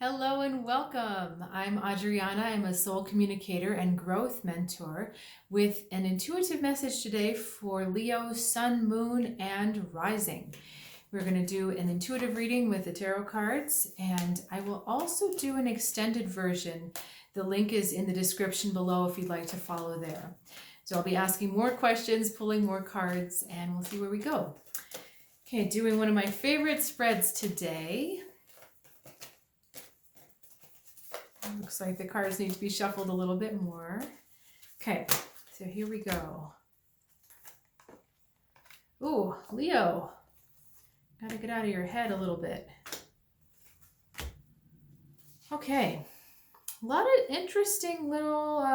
Hello and welcome. I'm Adriana. I'm a soul communicator and growth mentor with an intuitive message today for Leo, Sun, Moon, and Rising. We're going to do an intuitive reading with the tarot cards, and I will also do an extended version. The link is in the description below if you'd like to follow there. So I'll be asking more questions, pulling more cards, and we'll see where we go. Okay, doing one of my favorite spreads today. Looks like the cards need to be shuffled a little bit more. Okay, so here we go. Ooh, Leo. Gotta get out of your head a little bit. Okay, a lot of interesting little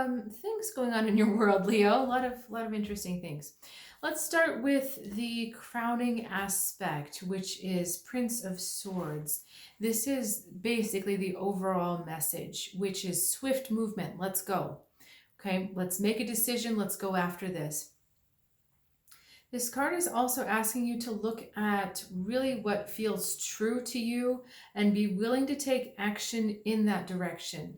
things going on in your world, Leo. A lot of interesting things. Let's start with the crowning aspect, which is Prince of Swords. This is basically the overall message, which is swift movement. Let's go. Okay, let's make a decision. Let's go after this. This card is also asking you to look at really what feels true to you and be willing to take action in that direction.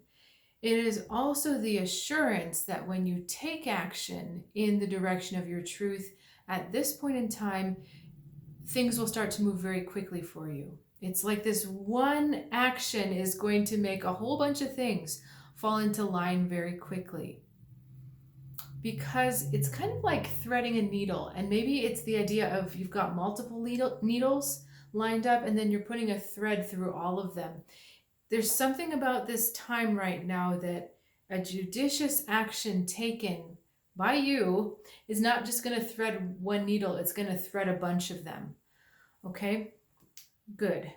It is also the assurance that when you take action in the direction of your truth, at this point in time, things will start to move very quickly for you. It's like this one action is going to make a whole bunch of things fall into line very quickly. Because it's kind of like threading a needle, and maybe it's the idea of you've got multiple needles lined up and then you're putting a thread through all of them. There's something about this time right now that a judicious action taken by you is not just going to thread one needle, it's going to thread a bunch of them. Okay, good.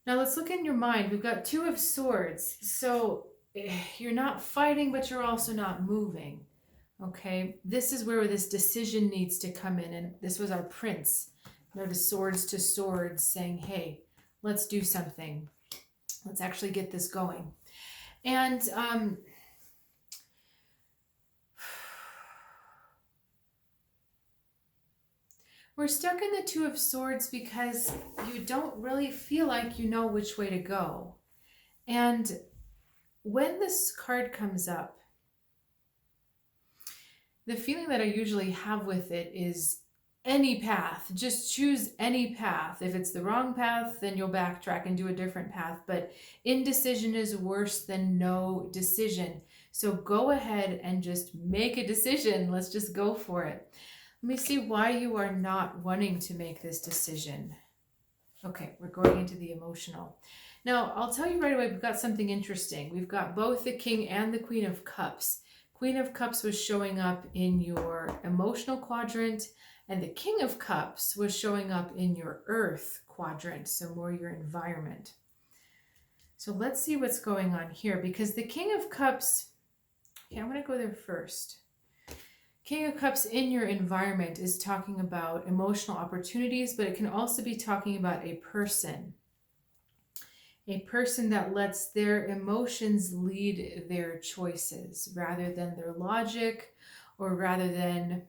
Now let's look in your mind. We've got Two of Swords. So you're not fighting, but you're also not moving. Okay, this is where this decision needs to come in. And this was our prince. Notice swords to swords saying, hey, let's do something. Let's actually get this going. And we're stuck in the Two of Swords because you don't really feel like you know which way to go. And when this card comes up, the feeling that I usually have with it is any path. Just choose any path. If it's the wrong path, then you'll backtrack and do a different path. But indecision is worse than no decision. So go ahead and just make a decision. Let's just go for it. Let me see why you are not wanting to make this decision. Okay, we're going into the emotional. Now, I'll tell you right away, we've got something interesting. We've got both the King and the Queen of Cups. Queen of Cups was showing up in your emotional quadrant, and the King of Cups was showing up in your earth quadrant, so more your environment. So let's see what's going on here, because the King of Cups, okay, I'm going to go there first. King of Cups in your environment is talking about emotional opportunities, but it can also be talking about a person. A person that lets their emotions lead their choices rather than their logic or rather than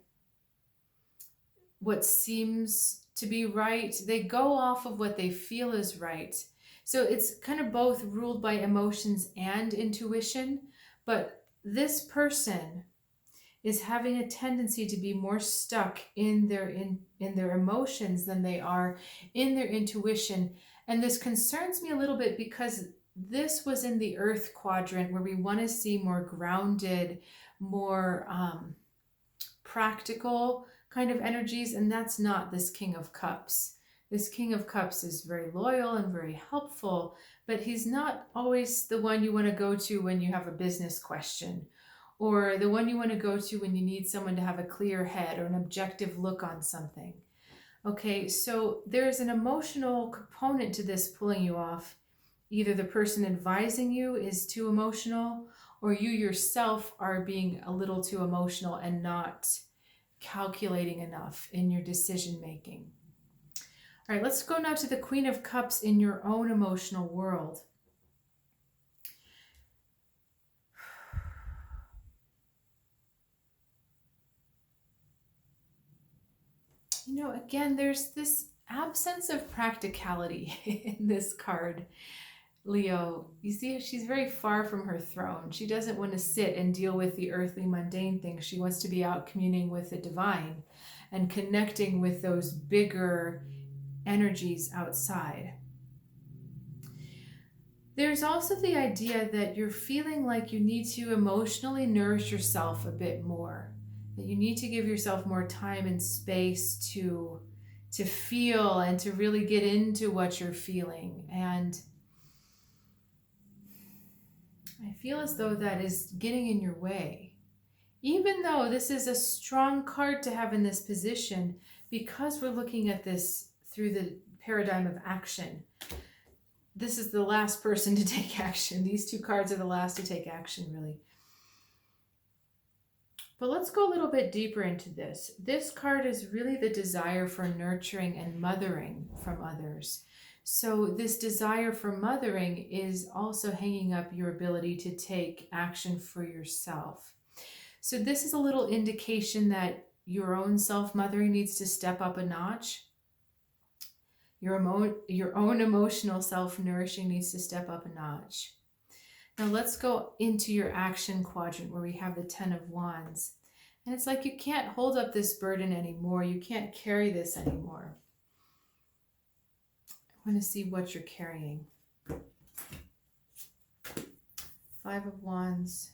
what seems to be right. They go off of what they feel is right. So it's kind of both ruled by emotions and intuition, but this person is having a tendency to be more stuck in their emotions than they are in their intuition. And this concerns me a little bit because this was in the earth quadrant where we want to see more grounded, more practical kind of energies, and that's not this King of Cups. This King of Cups is very loyal and very helpful, but he's not always the one you want to go to when you have a business question, or the one you want to go to when you need someone to have a clear head or an objective look on something. Okay, so there's an emotional component to this pulling you off. Either the person advising you is too emotional, or you yourself are being a little too emotional and not calculating enough in your decision making. All right, let's go now to the Queen of Cups in your own emotional world. You know, again, there's this absence of practicality in this card. Leo, you see, she's very far from her throne. She doesn't want to sit and deal with the earthly mundane things. She wants to be out communing with the divine and connecting with those bigger energies outside. There's also the idea that you're feeling like you need to emotionally nourish yourself a bit more, that you need to give yourself more time and space to feel and to really get into what you're feeling. And I feel as though that is getting in your way. Even though this is a strong card to have in this position, because we're looking at this through the paradigm of action, this is the last person to take action. These two cards are the last to take action, really. But let's go a little bit deeper into this. This card is really the desire for nurturing and mothering from others. So this desire for mothering is also hanging up your ability to take action for yourself. So this is a little indication that your own self-mothering needs to step up a notch. Your own emotional self-nourishing needs to step up a notch. Now let's go into your action quadrant where we have the 10 of Wands. And it's like you can't hold up this burden anymore. You can't carry this anymore. I want to see what you're carrying. 5 of Wands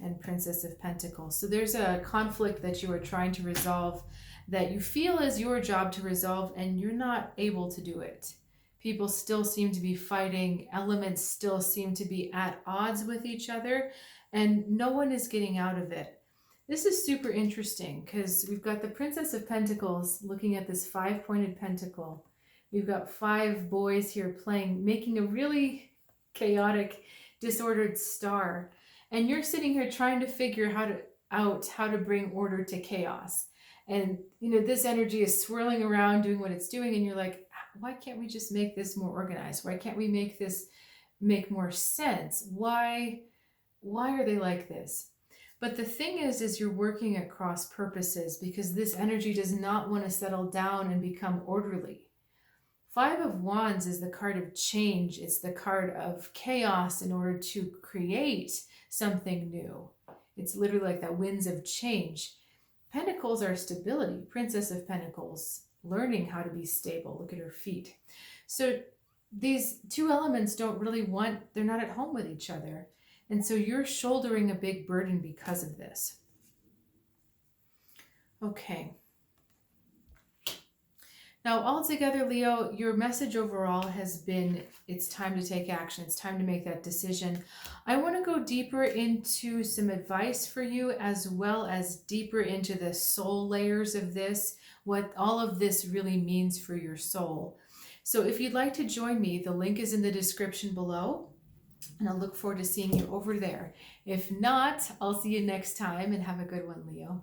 and Princess of Pentacles. So there's a conflict that you are trying to resolve that you feel is your job to resolve, and you're not able to do it. People still seem to be fighting. Elements still seem to be at odds with each other, and no one is getting out of it. This is super interesting because we've got the Princess of Pentacles looking at this 5-pointed pentacle. We've got 5 boys here playing, making a really chaotic, disordered star. And you're sitting here trying to figure out how to bring order to chaos. And, you know, this energy is swirling around doing what it's doing. And you're like, why can't we just make this more organized? Why can't we make this make more sense? Why are they like this? But the thing is you're working at cross purposes because this energy does not want to settle down and become orderly. 5 of Wands is the card of change. It's the card of chaos in order to create something new. It's literally like that winds of change. Pentacles are stability. Princess of Pentacles, learning how to be stable. Look at her feet. So these two elements don't really they're not at home with each other. And so you're shouldering a big burden because of this. Okay. Now, altogether, Leo, your message overall has been, it's time to take action. It's time to make that decision. I want to go deeper into some advice for you, as well as deeper into the soul layers of this, what all of this really means for your soul. So if you'd like to join me, the link is in the description below, and I'll look forward to seeing you over there. If not, I'll see you next time, and have a good one, Leo.